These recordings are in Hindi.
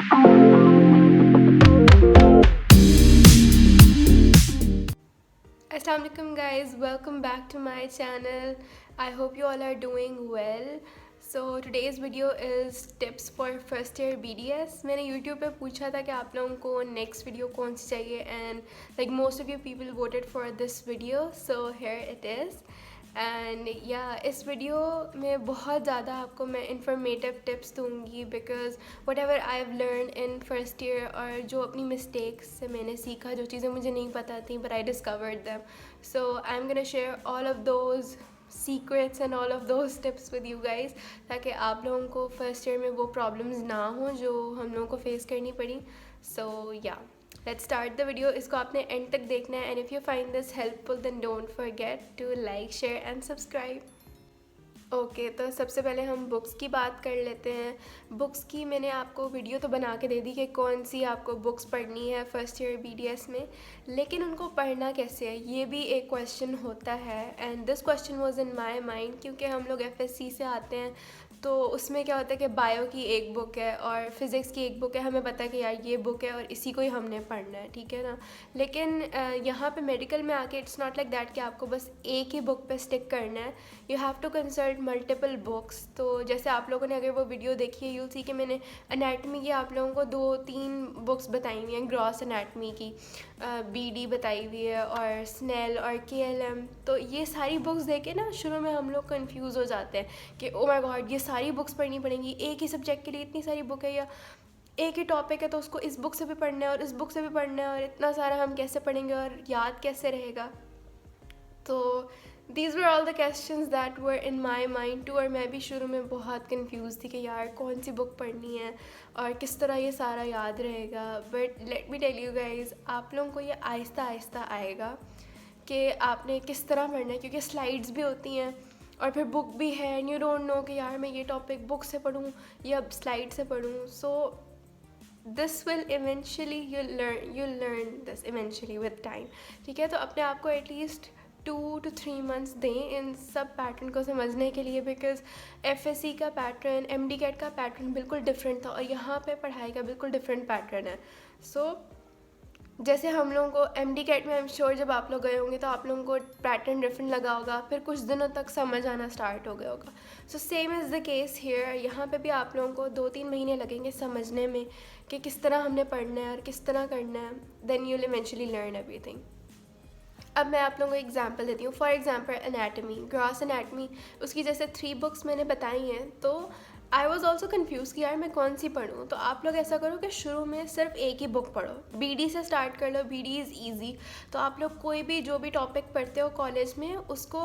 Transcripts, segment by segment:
Assalamualaikum guys, welcome back to my channel. I hope you all are doing well. So today's video is tips for first year BDS. मैंने YouTube पे पूछा था कि आप लोगों को next video कौन सी चाहिए and like most of you people voted for this video, so here it is. And या इस वीडियो में बहुत ज़्यादा आपको मैं इन्फॉर्मेटिव टिप्स दूंगी because what ever I have learn in first year और जो अपनी मिस्टेक्स से मैंने सीखा, जो चीज़ें मुझे नहीं पता थी but I discovered them. So I am gonna share all of those secrets and all of those tips with you guys, ताकि आप लोगों को फर्स्ट ईयर में वो प्रॉब्लम्स ना हो जो हम लोगों को फेस करनी पड़ी. सो या लेट्स स्टार्ट द वीडियो. इसको आपने एंड तक देखना है and if you find this helpful then don't forget to like, share and subscribe. Okay तो सबसे पहले हम बुक्स की बात कर लेते हैं. बुक्स की मैंने आपको वीडियो तो बना के दे दी कि कौन सी आपको बुक्स पढ़नी है फर्स्ट ईयर BDS में, लेकिन उनको पढ़ना कैसे है ये भी एक क्वेश्चन होता है. And this question was in my mind क्योंकि हम लोग FSC से आते हैं तो उसमें क्या होता है कि बायो की एक बुक है और फिज़िक्स की एक बुक है. हमें पता है कि यार ये बुक है और इसी को ही हमने पढ़ना है, ठीक है ना. लेकिन यहाँ पे मेडिकल में आके इट्स नॉट लाइक दैट कि आपको बस एक ही बुक पे स्टिक करना है. You have to consult multiple books. तो जैसे आप लोगों ने अगर वो वीडियो देखी है यूल सी कि मैंने अनाटमी की आप लोगों को 2-3 बुक्स बताई हुई हैं. ग्रॉस अनाटमी की BD बताई हुई है और स्नेल और KLM. तो ये सारी बुक्स देखे ना शुरू में हम लोग कंफ्यूज हो जाते हैं कि ओ माय गॉड ये सारी बुक्स पढ़नी पड़ेंगी, एक ही सब्जेक्ट के लिए इतनी सारी बुक है, या एक ही टॉपिक है तो उसको इस बुक से भी पढ़ना है और इस बुक से भी पढ़ना है और इतना सारा हम कैसे पढ़ेंगे और याद कैसे रहेगा. तो these were all the questions that were in my mind too. और मैं भी शुरू में बहुत कंफ्यूज थी कि यार कौन सी बुक पढ़नी है और किस तरह ये सारा याद रहेगा. But let me tell you guys, आप लोगों को ये आहिस्ता आहिस्ता आएगा कि आपने किस तरह पढ़ना है, क्योंकि स्लाइड्स भी होती हैं और फिर बुक भी है एंड यू डोंट नो कि यार मैं ये टॉपिक बुक से पढ़ूँ या स्लाइड से पढ़ूँ. So this will eventually you learn this eventually with time, ठीक है. तो अपने आप को एटलीस्ट 2 to 3 months दें इन सब पैटर्न को समझने के लिए, बिकॉज FSC का पैटर्न, MD-CAT का पैटर्न बिल्कुल डिफरेंट था और यहाँ पे पढ़ाई का बिल्कुल डिफरेंट पैटर्न है. सो जैसे हम लोगों को MD-CAT में आई एम श्योर जब आप लोग गए होंगे तो आप लोगों को पैटर्न डिफरेंट लगा होगा, फिर कुछ दिनों तक समझ आना स्टार्ट हो गया होगा. So same is the case here. यहाँ पे भी आप लोगों को 2-3 महीने लगेंगे समझने में कि किस तरह हमने पढ़ना है और किस तरह करना है. Then you will eventually learn everything. अब मैं आप लोगों को एग्जांपल देती हूँ. For example anatomy, gross anatomy, उसकी जैसे 3 बुक्स मैंने बताई हैं. तो आई वॉज ऑल्सो कन्फ्यूज़ कि यार मैं कौन सी पढ़ूँ. तो आप लोग ऐसा करो कि शुरू में सिर्फ एक ही बुक पढ़ो. BD से स्टार्ट कर लो, BD इज़ ईजी. तो आप लोग कोई भी जो भी टॉपिक पढ़ते हो कॉलेज में उसको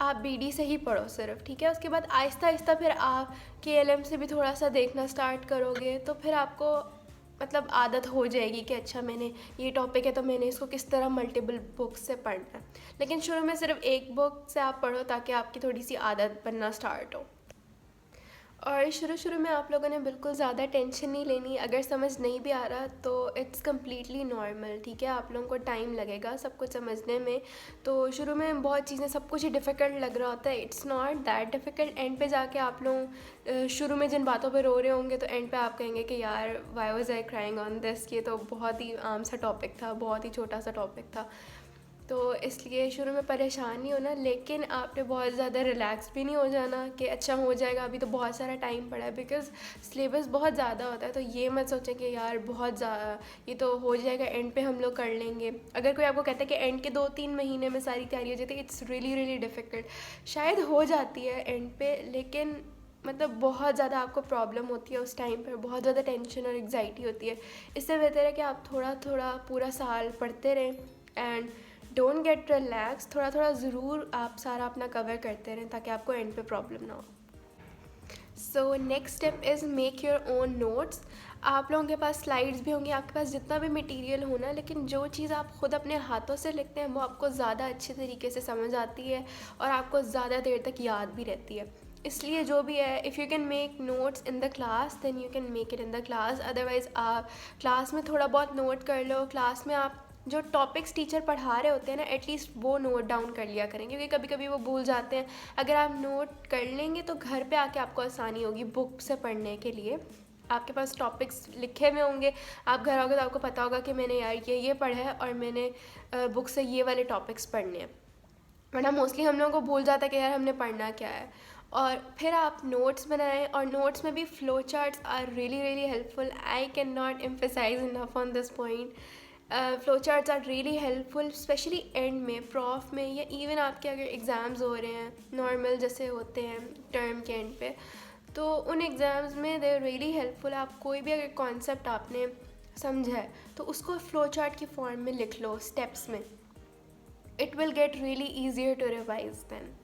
आप BD से ही पढ़ो सिर्फ, ठीक है. उसके बाद आहिस्ता आहिस्ता फिर आप KLM से भी थोड़ा सा देखना स्टार्ट करोगे तो फिर आपको मतलब आदत हो जाएगी कि अच्छा मैंने ये टॉपिक है तो मैंने इसको किस तरह मल्टीपल बुक्स से पढ़ना है. लेकिन शुरू में सिर्फ एक बुक से आप पढ़ो ताकि आपकी थोड़ी सी आदत बनना स्टार्ट हो. और शुरू में आप लोगों ने बिल्कुल ज़्यादा टेंशन नहीं लेनी. अगर समझ नहीं भी आ रहा तो इट्स कम्प्लीटली नॉर्मल, ठीक है. आप लोगों को टाइम लगेगा सब कुछ समझने में. तो शुरू में बहुत चीज़ें सब कुछ ही डिफ़िकल्ट लग रहा होता है. It's not that difficult. And पे जाके आप लोग शुरू में जिन बातों पे रो रहे होंगे तो एंड पे आप कहेंगे कि यार why was I crying on this, ये तो बहुत ही आम सा टॉपिक था, बहुत ही छोटा सा टॉपिक था. तो इसलिए शुरू में परेशान नहीं होना, लेकिन आपने बहुत ज़्यादा रिलैक्स भी नहीं हो जाना कि अच्छा हो जाएगा, अभी तो बहुत सारा टाइम पड़ा है. बिकॉज सिलेबस बहुत ज़्यादा होता है. तो ये मत सोचें कि यार बहुत ज़्यादा ये तो हो जाएगा, एंड पे हम लोग कर लेंगे. अगर कोई आपको कहता है कि एंड के 2-3 महीने में सारी तैयारी हो जाती है, इट्स रियली रियली डिफ़िकल्ट. शायद हो जाती है एंड पे, लेकिन मतलब बहुत ज़्यादा आपको प्रॉब्लम होती है उस टाइम पर, बहुत ज़्यादा टेंशन और एग्जाइटी होती है. इससे बेहतर है कि आप थोड़ा थोड़ा पूरा साल पढ़ते रहें एंड डोंट गेट रिलैक्स. थोड़ा थोड़ा ज़रूर आप सारा अपना कवर करते रहें ताकि आपको एंड पे प्रॉब्लम ना हो. So next step is make your own notes. आप लोगों के पास स्लाइड्स भी होंगी, आपके पास जितना भी मटेरियल होना, लेकिन जो चीज़ आप ख़ुद अपने हाथों से लिखते हैं वो आपको ज़्यादा अच्छे तरीके से समझ आती है और आपको ज़्यादा देर तक याद भी रहती है. इसलिए जो भी है, if you can make notes in the class then you can make it in the class. Otherwise आप क्लास में थोड़ा बहुत नोट कर लो. क्लास में आप जो टॉपिक्स टीचर पढ़ा रहे होते हैं ना, एटलीस्ट वो नोट डाउन कर लिया करें, क्योंकि कभी कभी वो भूल जाते हैं. अगर आप नोट कर लेंगे तो घर पे आके आपको आसानी होगी बुक से पढ़ने के लिए. आपके पास टॉपिक्स लिखे हुए होंगे, आप घर आओगे तो आपको पता होगा कि मैंने यार ये पढ़ा है और मैंने बुक से ये वाले टॉपिक्स पढ़ने हैं। वरना मोस्टली हम लोगों को भूल जाता है कि यार हमने पढ़ना क्या है। और फिर आप नोट्स बनाएं, और नोट्स में भी flow charts are really really helpful. I can not emphasise enough on this point. Flow charts are really helpful, specially end में, प्रॉफ में, या इवन आपके अगर एग्ज़ाम्स हो रहे हैं नॉर्मल जैसे होते हैं टर्म के एंड पे, तो उन एग्ज़ाम्स में दे रियली हेल्पफुल। आप कोई भी अगर कॉन्सेप्ट आपने समझा है तो उसको फ्लो चार्ट की फॉर्म में लिख लो स्टेप्स में। It will get really easier to revise then.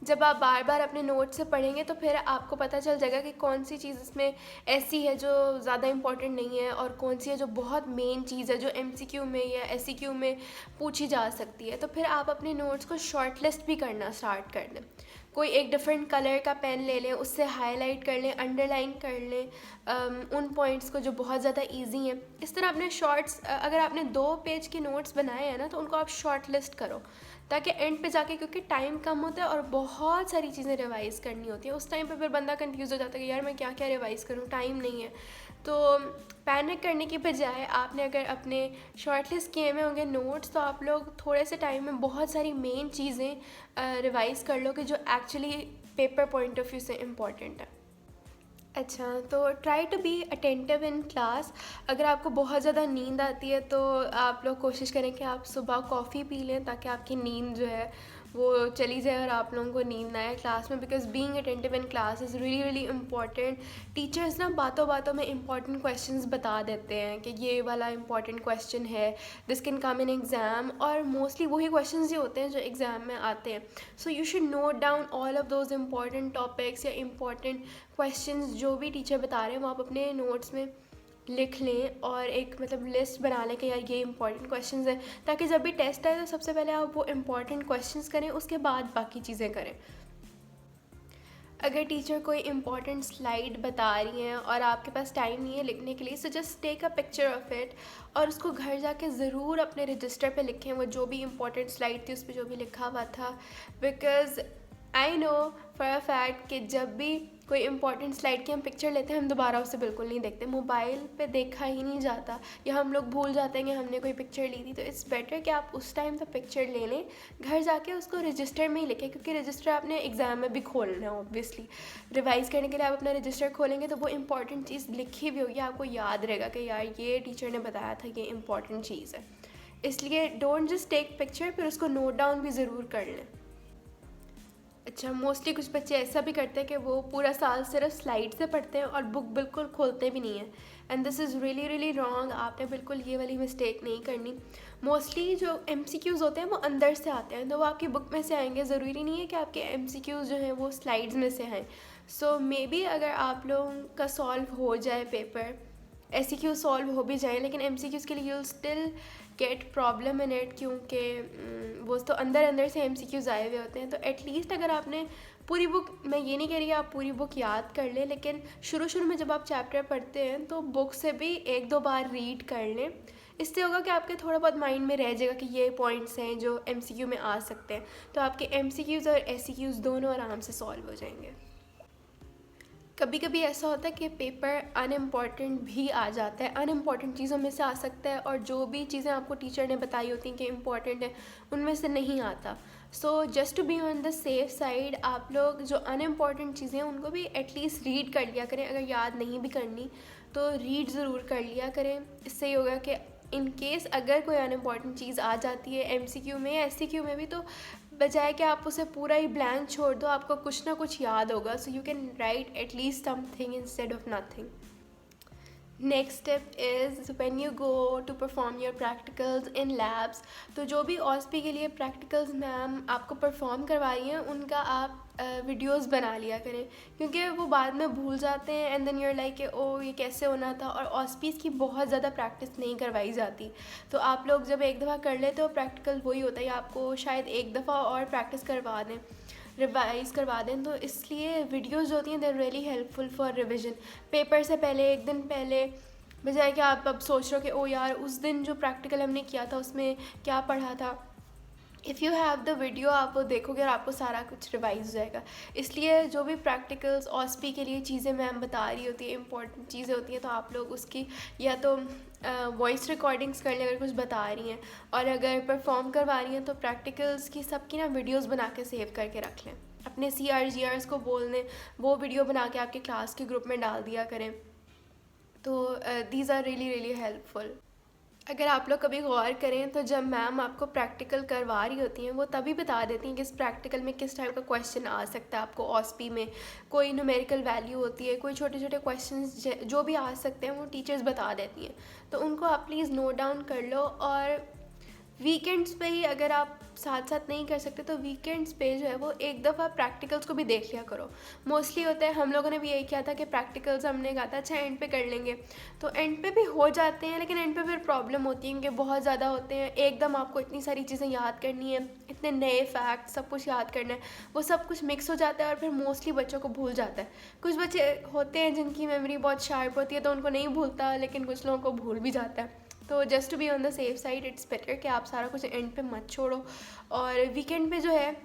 जब आप बार बार अपने नोट से पढ़ेंगे तो फिर आपको पता चल जाएगा कि कौन सी चीज़ इसमें ऐसी है जो ज़्यादा इम्पॉर्टेंट नहीं है और कौन सी है जो बहुत मेन चीज़ है जो एमसीक्यू में या एससीक्यू में पूछी जा सकती है। तो फिर आप अपने नोट्स को शॉर्ट लिस्ट भी करना स्टार्ट कर दें। कोई एक डिफरेंट कलर का पेन ले लें, उससे हाईलाइट कर लें, अंडरलाइन कर लें उन पॉइंट्स को जो बहुत ज़्यादा इजी हैं। इस तरह अपने शॉर्ट्स, अगर आपने 2 पेज के नोट्स बनाए हैं ना तो उनको आप शॉर्ट लिस्ट करो, ताकि एंड पे जाके, क्योंकि टाइम कम होता है और बहुत सारी चीज़ें रिवाइज़ करनी होती है, उस टाइम पे फिर बंदा कंफ्यूज हो जाता है कि यार मैं क्या क्या रिवाइज़ करूँ, टाइम नहीं है। तो पैनिक करने की बजाय आपने अगर अपने शॉर्ट लिस्ट किए हुए होंगे नोट्स, तो आप लोग थोड़े से टाइम में बहुत सारी मेन चीज़ें रिवाइज़ कर लो कि जो actually paper point of view से इम्पॉर्टेंट है। अच्छा, तो try to be attentive in class. अगर आपको बहुत ज़्यादा नींद आती है तो आप लोग कोशिश करें कि आप सुबह कॉफ़ी पी लें, ताकि आपकी नींद जो है वो चली जाए और आप लोगों को नींद ना आए क्लास में। Because being attentive in class is really really important. Teachers ना बातों बातों में इंपॉर्टेंट क्वेश्चंस बता देते हैं कि ये वाला इंपॉर्टेंट क्वेश्चन है, this can come in exam, और मोस्टली वही क्वेश्चंस ही होते हैं जो एग्ज़ाम में आते हैं। So you should note down all of those important topics या इम्पॉर्टेंट क्वेश्चंस जो भी टीचर बता रहे हैं वो आप अपने नोट्स में लिख लें, और एक मतलब लिस्ट बना लें कि यार ये इंपॉर्टेंट क्वेश्चंस हैं, ताकि जब भी टेस्ट आए तो सबसे पहले आप वो इंपॉर्टेंट क्वेश्चंस करें, उसके बाद बाकी चीज़ें करें। अगर टीचर कोई इंपॉर्टेंट स्लाइड बता रही हैं और आपके पास टाइम नहीं है लिखने के लिए, so just take a picture of it और उसको घर जाके ज़रूर अपने रजिस्टर पे लिखें वो जो भी इंपॉर्टेंट स्लाइड थी उस पर जो भी लिखा हुआ था। Because I know for a fact कि जब भी कोई इंपॉर्टेंट स्लाइड की हम पिक्चर लेते हैं हम दोबारा उसे बिल्कुल नहीं देखते, मोबाइल पे देखा ही नहीं जाता, या हम लोग भूल जाते हैं कि हमने कोई पिक्चर ली थी। तो इट्स बेटर कि आप उस टाइम तो पिक्चर ले लें, घर जाके उसको रजिस्टर में ही लिखें, क्योंकि रजिस्टर आपने एग्ज़ाम में भी खोलना है ऑब्वियसली। रिवाइज़ करने के लिए आप अपना रजिस्टर खोलेंगे तो वो इंपॉर्टेंट चीज़ लिखी भी होगी, आपको याद रहेगा कि यार ये टीचर ने बताया था ये इंपॉर्टेंट चीज़ है। इसलिए डोंट जस्ट टेक पिक्चर, फिर उसको नोट डाउन भी ज़रूर कर लें। अच्छा, मोस्टली कुछ बच्चे ऐसा भी करते हैं कि वो पूरा साल सिर्फ स्लाइड से पढ़ते हैं और बुक बिल्कुल खोलते भी नहीं हैं, and this is really really wrong. आपने बिल्कुल ये वाली मिस्टेक नहीं करनी। मोस्टली जो एमसीक्यूज़ होते हैं वो अंदर से आते हैं, तो वो आपकी बुक में से आएंगे, ज़रूरी नहीं है कि आपके एमसीक्यूज़ जो हैं वो स्लाइड्स में से आएँ। सो मे बी अगर आप लोगों का सॉल्व हो जाए पेपर, एससीक्यू सॉल्व हो भी जाए, लेकिन एमसीक्यूज़ के लिए you'll still get problem in it, क्योंकि वो तो अंदर अंदर से एमसीक्यूज़ आए हुए होते हैं। तो एटलीस्ट अगर आपने पूरी बुक, मैं ये नहीं कह रही आप पूरी बुक याद कर लें, लेकिन शुरू में जब आप चैप्टर पढ़ते हैं तो बुक से भी 1-2 बार रीड कर लें। इससे होगा कि आपके थोड़ा बहुत माइंड में रह जाएगा कि ये पॉइंट्स हैं जो एमसीक्यू में आ सकते हैं, तो आपके एमसीक्यूज़ और एससीक्यूज़ दोनों आराम से सॉल्व हो जाएंगे। कभी कभी ऐसा होता है कि पेपर अनइम्पॉर्टेंट भी आ जाता है, अनइम्पॉर्टेंट चीज़ों में से आ सकता है, और जो भी चीज़ें आपको टीचर ने बताई होती हैं कि इम्पॉर्टेंट है उनमें से नहीं आता। So just to be on the safe side, आप लोग जो अनइम्पॉर्टेंट चीज़ें हैं उनको भी एटलीस्ट रीड कर लिया करें। अगर याद नहीं भी करनी तो रीड ज़रूर कर लिया करें। इससे ये होगा कि इन केस अगर कोई अनइम्पॉर्टेंट चीज़ आ जाती है एमसीक्यू में या एससीक्यू में भी, तो बजाय कि आप उसे पूरा ही ब्लैंक छोड़ दो, आपको कुछ ना कुछ याद होगा, so you can write at least something instead of nothing. Next step is when you go to perform your practicals in labs, तो जो भी OSP के लिए प्रैक्टिकल्स मैम आपको परफॉर्म करवाई हैं उनका आप वीडियोस बना लिया करें, क्योंकि वो बाद में भूल जाते हैं एंड देन यूर लाइक कि ओ ये कैसे होना था। और OSPs की बहुत ज़्यादा प्रैक्टिस नहीं करवाई जाती, तो आप लोग जब एक दफ़ा कर लेते हो प्रैक्टिकल वही होता है, आपको शायद एक दफ़ा और प्रैक्टिस करवा दें, रिवाइज़ करवा दें। तो इसलिए वीडियोज़ जो होती हैं they are really helpful for revision. Paper से पहले, एक दिन पहले, बजाय कि आप अब सोच रहे हो कि ओ यार उस दिन जो प्रैक्टिकल हमने किया था उसमें क्या पढ़ा था, if you have the video, आप वो देखोगे और आपको सारा कुछ रिवाइज हो जाएगा। इसलिए जो भी प्रैक्टिकल्स ऑस्पी के लिए चीज़ें मैम बता रही होती है, इंपॉर्टेंट चीज़ें होती हैं, तो आप लोग उसकी या तो वॉइस रिकॉर्डिंग्स कर लें अगर कुछ बता रही हैं, और अगर परफॉर्म करवा रही हैं तो प्रैक्टिकल्स की सबकी ना वीडियोस बना के सेव करके रख लें। अपने CRs को बोल दें वो वीडियो बना के आपके क्लास के ग्रुप में डाल दिया करें। तो these are really really helpful. अगर आप लोग कभी गौर करें तो जब मैम आपको प्रैक्टिकल करवा रही होती हैं वो तभी बता देती हैं कि इस प्रैक्टिकल में किस टाइप का क्वेश्चन आ सकता है आपको। ऑस्पी में कोई न्यूमेरिकल वैल्यू होती है, कोई छोटे छोटे क्वेश्चंस जो भी आ सकते हैं वो टीचर्स बता देती हैं, तो उनको आप प्लीज़ नोट डाउन कर लो। और वीकेंड्स पे ही अगर आप साथ साथ नहीं कर सकते तो वीकेंड्स पे जो है वो एक दफ़ा प्रैक्टिकल्स को भी देख लिया करो। मोस्टली होता है, हम लोगों ने भी यही किया था कि प्रैक्टिकल्स हमने कहा था अच्छा एंड पे कर लेंगे, तो एंड पे भी हो जाते हैं, लेकिन एंड पे फिर प्रॉब्लम होती है कि बहुत ज़्यादा होते हैं, एकदम आपको इतनी सारी चीज़ें याद करनी है, इतने नए फैक्ट सब कुछ याद करना है, वो सब कुछ मिक्स हो जाता है और फिर मोस्टली बच्चों को भूल जाता है। कुछ बच्चे होते हैं जिनकी मेमोरी बहुत शार्प होती है तो उनको नहीं भूलता, लेकिन कुछ लोगों को भूल भी जाता है। तो just to be on the safe side it's better कि आप सारा कुछ एंड पे मत छोड़ो। और वीकेंड पे जो है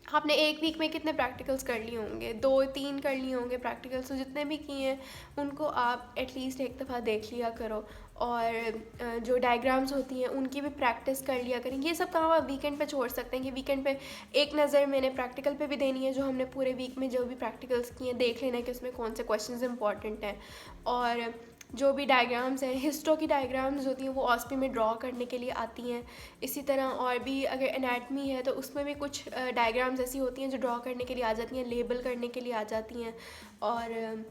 आपने एक वीक में कितने प्रैक्टिकल्स कर लिए होंगे, 2-3 कर लिए होंगे प्रैक्टिकल्स, तो जितने भी किए हैं उनको आप एटलीस्ट एक दफ़ा देख लिया करो। और जो डायग्राम्स होती हैं उनकी भी प्रैक्टिस कर लिया करें। ये सब काम आप वीकेंड पे छोड़ सकते हैं कि वीकेंड पे एक नज़र मैंने प्रैक्टिकल पे भी देनी है, जो हमने पूरे वीक में जो भी प्रैक्टिकल्स किए हैं देख लेना है कि उसमें कौन से क्वेश्चंस इंपॉर्टेंट हैं। और जो भी डायग्राम्स हैं, हिस्टो की डायग्राम्स होती हैं वो ऑस्पी में ड्रॉ करने के लिए आती हैं। इसी तरह और भी अगर एनाटमी है तो उसमें भी कुछ डायग्राम्स ऐसी होती हैं जो ड्रॉ करने के लिए आ जाती हैं, लेबल करने के लिए आ जाती हैं। और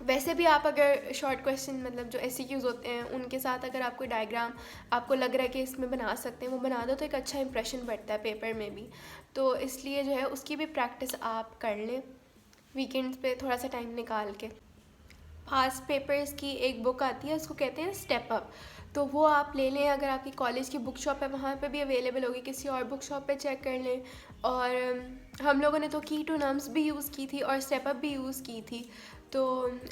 वैसे भी आप अगर शॉर्ट क्वेश्चन मतलब जो SCQs होते हैं उनके साथ अगर आप कोई डायग्राम आपको लग रहा है कि इसमें बना सकते हैं वो बना दो, तो एक अच्छा इंप्रेशन पड़ता है पेपर में भी। तो इसलिए जो है उसकी भी प्रैक्टिस आप कर लें वीकेंड्स पे थोड़ा सा टाइम निकाल के। पास्ट पेपर्स की एक बुक आती है, उसको कहते हैं स्टेप अप, तो वो आप ले लें। अगर आपकी कॉलेज की बुक शॉप है वहाँ पे भी अवेलेबल होगी, किसी और बुक शॉप पे चेक कर लें। और हम लोगों ने तो की टू नम्स भी यूज़ की थी और स्टेप अप भी यूज़ की थी, तो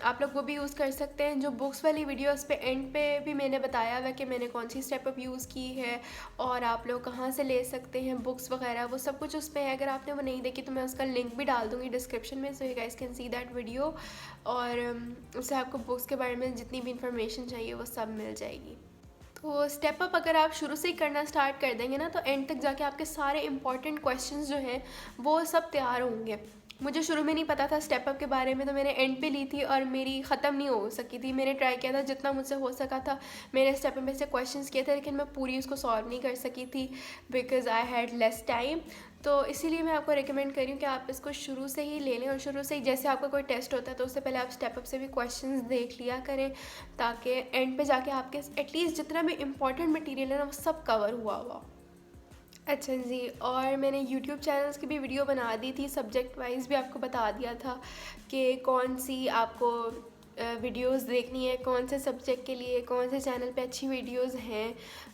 आप लोग वो भी यूज़ कर सकते हैं। जो बुक्स वाली वीडियोस पे एंड पे भी मैंने बताया हुआ कि मैंने कौन सी स्टेप अप यूज़ की है और आप लोग कहाँ से ले सकते हैं बुक्स वगैरह, वो सब कुछ उस पर है। अगर आपने वो नहीं देखी तो मैं उसका लिंक भी डाल दूँगी डिस्क्रिप्शन में, so you guys can see that video. और उससे आपको बुक्स के बारे में जितनी भी इंफॉर्मेशन चाहिए वो सब मिल जाएगी। तो स्टेप अप अगर आप शुरू से ही करना स्टार्ट कर देंगे ना तो एंड तक जाके आपके सारे इंपॉर्टेंट क्वेश्चंस जो हैं वो सब तैयार होंगे। मुझे शुरू में नहीं पता था स्टेप अप के बारे में, तो मैंने एंड पे ली थी और मेरी ख़त्म नहीं हो सकी थी। मैंने ट्राई किया था जितना मुझसे हो सका था, मैंने स्टेप अप में से क्वेश्चंस किए थे, लेकिन मैं पूरी उसको सॉल्व नहीं कर सकी थी because I had less time. तो इसीलिए मैं आपको रिकमेंड कर रही हूँ कि आप इसको शुरू से ही ले लें, और शुरू से ही जैसे आपका कोई टेस्ट होता है तो उससे पहले आप स्टेप अप से भी क्वेश्चंस देख लिया करें, ताकि एंड पे जाके आपके एटलीस्ट जितना भी इम्पॉर्टेंट मटेरियल है ना वो सब कवर हुआ हुआ। अच्छा जी, और मैंने यूट्यूब चैनल्स की भी वीडियो बना दी थी, सब्जेक्ट वाइज भी आपको बता दिया था कि कौन सी आपको वीडियोस देखनी है, कौन से सब्जेक्ट के लिए कौन से चैनल पे अच्छी वीडियोस हैं।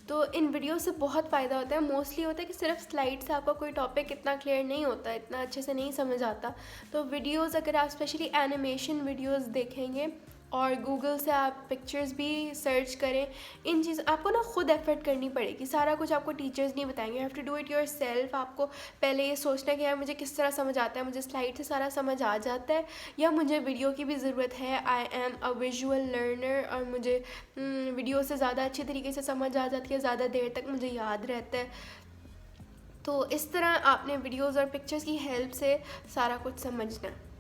तो इन वीडियो से बहुत फ़ायदा होता है। मोस्टली होता है कि सिर्फ स्लाइड से आपका कोई टॉपिक इतना क्लियर नहीं होता, इतना अच्छे से नहीं समझ आता। तो वीडियोस अगर आप स्पेशली एनिमेशन वीडियोस देखेंगे और गूगल से आप पिक्चर्स भी सर्च करें, इन चीज़ आपको ना खुद एफर्ट करनी पड़ेगी, सारा कुछ आपको टीचर्स नहीं बताएंगे, you have to do it yourself. आपको पहले ये सोचना है कि यार मुझे किस तरह समझ आता है, मुझे स्लाइड से सारा समझ आ जाता है या मुझे वीडियो की भी ज़रूरत है। I am a visual learner और मुझे वीडियो से ज़्यादा अच्छी तरीके से समझ आ जाती है, ज़्यादा देर तक मुझे याद रहता है। तो इस तरह आपने वीडियोज़ और पिक्चर्स की हेल्प से सारा कुछ समझना है।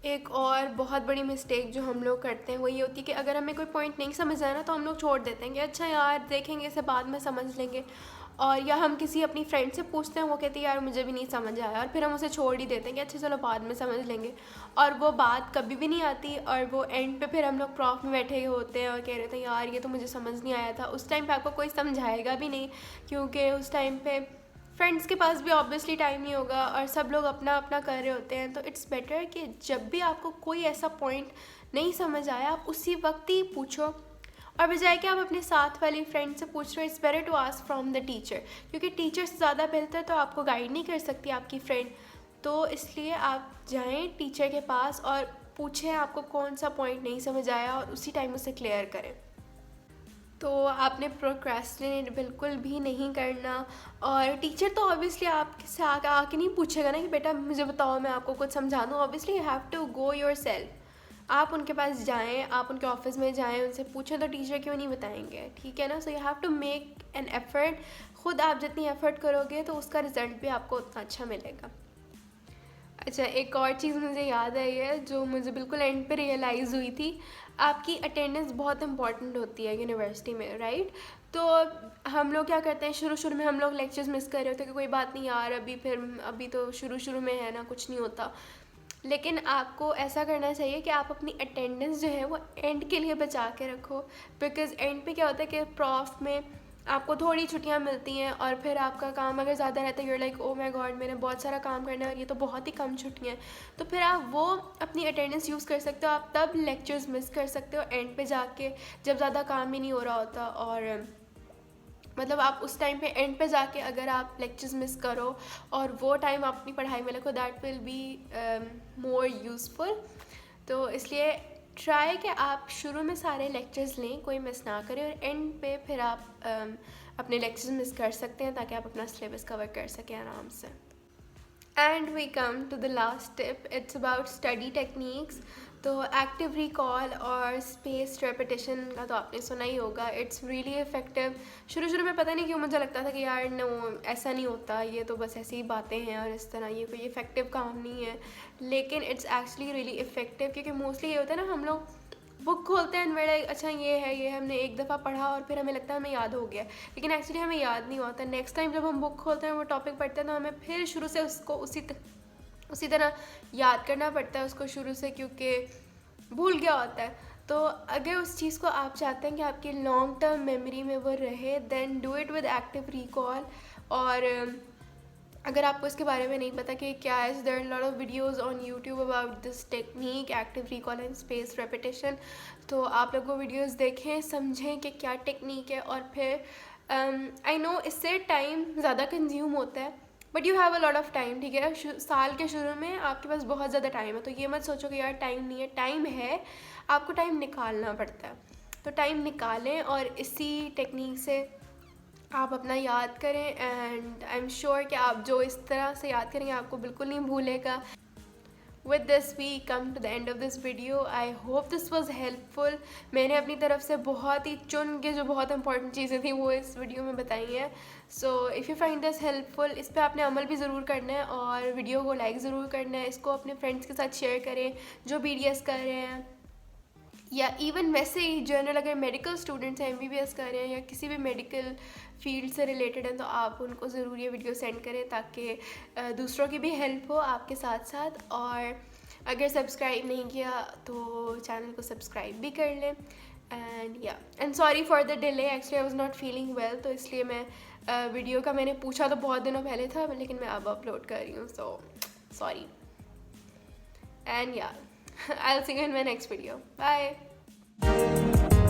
एक और बहुत बड़ी मिस्टेक जो हम लोग करते हैं वो ये होती है कि अगर हमें कोई पॉइंट नहीं समझ आया ना तो हम लोग छोड़ देते हैं कि अच्छा यार देखेंगे, इसे बाद में समझ लेंगे। और या हम किसी अपनी फ्रेंड से पूछते हैं, वो कहती है यार मुझे भी नहीं समझ आया, और फिर हम उसे छोड़ ही देते हैं कि अच्छा चलो बाद में समझ लेंगे। और वो बात कभी भी नहीं आती, और वो एंड पे फिर हम लोग प्रॉफ में बैठे हुए होते हैं और कह रहे थे यार ये तो मुझे समझ नहीं आया था। उस टाइम पे आपको कोई समझाएगा भी नहीं, क्योंकि उस टाइम पे फ्रेंड्स के पास भी ऑब्वियसली टाइम नहीं होगा और सब लोग अपना अपना कर रहे होते हैं। तो इट्स बेटर कि जब भी आपको कोई ऐसा पॉइंट नहीं समझ आया आप उसी वक्त ही पूछो, और बजाय कि आप अपने साथ वाली फ्रेंड से पूछ रहे हो, it's better to ask from the teacher, क्योंकि टीचर से ज़्यादा बेहतर तो आपको गाइड नहीं कर सकती आपकी फ्रेंड। तो इसलिए आप जाएं टीचर के पास और पूछें आपको कौन सा पॉइंट नहीं समझ आया और उसी टाइम उसे क्लियर करें। तो आपने प्रोक्रेस्टिनेट बिल्कुल भी नहीं करना। और टीचर तो ऑब्वियसली आपके से आके आके नहीं पूछेगा ना कि बेटा मुझे बताओ, मैं आपको कुछ समझा दूँ। Obviously you have to go yourself. आप उनके पास जाएं, आप उनके ऑफिस में जाएं, उनसे पूछें तो टीचर क्यों नहीं बताएंगे, ठीक है ना। So you have to make an effort. खुद आप जितनी एफर्ट करोगे तो उसका रिजल्ट भी आपको उतना अच्छा मिलेगा। अच्छा, एक और चीज़ मुझे याद आई है जो मुझे बिल्कुल एंड पे रियलाइज़ हुई थी। आपकी अटेंडेंस बहुत इंपॉर्टेंट होती है यूनिवर्सिटी में, राइट। तो हम लोग क्या करते हैं, शुरू शुरू में हम लोग लेक्चर्स मिस कर रहे होते हैं कि कोई बात नहीं यार, अभी तो शुरू शुरू में है ना, कुछ नहीं होता। लेकिन आपको ऐसा करना चाहिए कि आप अपनी अटेंडेंस जो है वो एंड के लिए बचा के रखो। बिकॉज़ एंड पे क्या होता है कि प्रॉफ में आपको थोड़ी छुट्टियां मिलती हैं और फिर आपका काम अगर ज़्यादा रहता है, you're like oh my god मैंने बहुत सारा काम करना है और ये तो बहुत ही कम छुट्टियां हैं, तो फिर आप वो अपनी अटेंडेंस यूज़ कर सकते हो। आप तब लेक्चर्स मिस कर सकते हो एंड पे जाके, जब ज़्यादा काम ही नहीं हो रहा होता। और मतलब आप उस टाइम पे एंड पे जाके अगर आप लेक्चर्स मिस करो और वो टाइम आप अपनी पढ़ाई में लगो, that will be more useful. तो इसलिए ट्राई कि आप शुरू में सारे लेक्चर्स लें, कोई मिस ना करें, और एंड पे फिर आप अपने लेक्चर्स मिस कर सकते हैं ताकि आप अपना सिलेबस कवर कर सकें आराम से। And we come to the last tip, it's about study techniques. तो एक्टिव रिकॉल और स्पेस रेपिटेशन का तो आपने सुना ही होगा, इट्स रियली इफेक्टिव। शुरू शुरू में पता नहीं क्यों मुझे लगता था कि यार नो, ऐसा नहीं होता, ये तो बस ऐसी ही बातें हैं और इस तरह ये कोई इफेक्टिव काम नहीं है। लेकिन इट्स एक्चुअली रियली इफेक्टिव, क्योंकि मोस्टली ये होता है ना, हम लोग बुक खोलते हैं मेरा अच्छा ये है हमने एक दफ़ा पढ़ा और फिर हमें लगता है हमें याद हो गया, लेकिन एक्चुअली हमें याद नहीं होता। नेक्स्ट टाइम जब हम बुक खोलते हैं, वो टॉपिक पढ़ते हैं, तो हमें फिर शुरू से उसको उसी तरह याद करना पड़ता है उसको शुरू से, क्योंकि भूल गया होता है। तो अगर उस चीज़ को आप चाहते हैं कि आपकी लॉन्ग टर्म मेमोरी में वो रहे, then do it with active recall. और अगर आपको इसके बारे में नहीं पता कि क्या है, there are lot of videos on YouTube about this technique, active recall and space repetition. तो आप लोग वो वीडियोस देखें, समझें कि क्या टेक्निक है। और फिर आई नो इससे टाइम ज़्यादा कंज्यूम होता है, but you have a lot of time, ठीक है। साल के शुरू में आपके पास बहुत ज़्यादा टाइम है, तो ये मत सोचो कि यार टाइम नहीं है, टाइम है, आपको टाइम निकालना पड़ता है। तो टाइम निकालें और इसी टेक्निक से आप अपना याद करें। एंड आई एम श्योर कि आप जो इस तरह से याद करेंगे आपको बिल्कुल नहीं भूलेगा। With this we come to the end of this video. I hope this was helpful. मैंने अपनी तरफ से बहुत ही चुन के जो बहुत इंपॉर्टेंट चीज़ें थी वो इस वीडियो में बताई हैं। So if you find this helpful, इस पर आपने अमल भी ज़रूर करना है और वीडियो को लाइक ज़रूर करना है। इसको अपने फ्रेंड्स के साथ शेयर करें जो BDS कर रहे हैं, या इवन वैसे ही जनरल अगर मेडिकल स्टूडेंट्स हैं, MBBS कर रहे हैं या किसी भी मेडिकल फील्ड से रिलेटेड हैं, तो आप उनको ज़रूर ये वीडियो सेंड करें ताकि दूसरों की भी हेल्प हो आपके साथ साथ। और अगर सब्सक्राइब नहीं किया तो चैनल को सब्सक्राइब भी कर लें। And sorry for the delay, actually I was not feeling well, तो इसलिए मैं वीडियो का मैंने पूछा तो बहुत दिनों पहले था, लेकिन मैं अब अपलोड कर रही हूँ, सो सॉरी। एंड या I'll see you in my next video. Bye.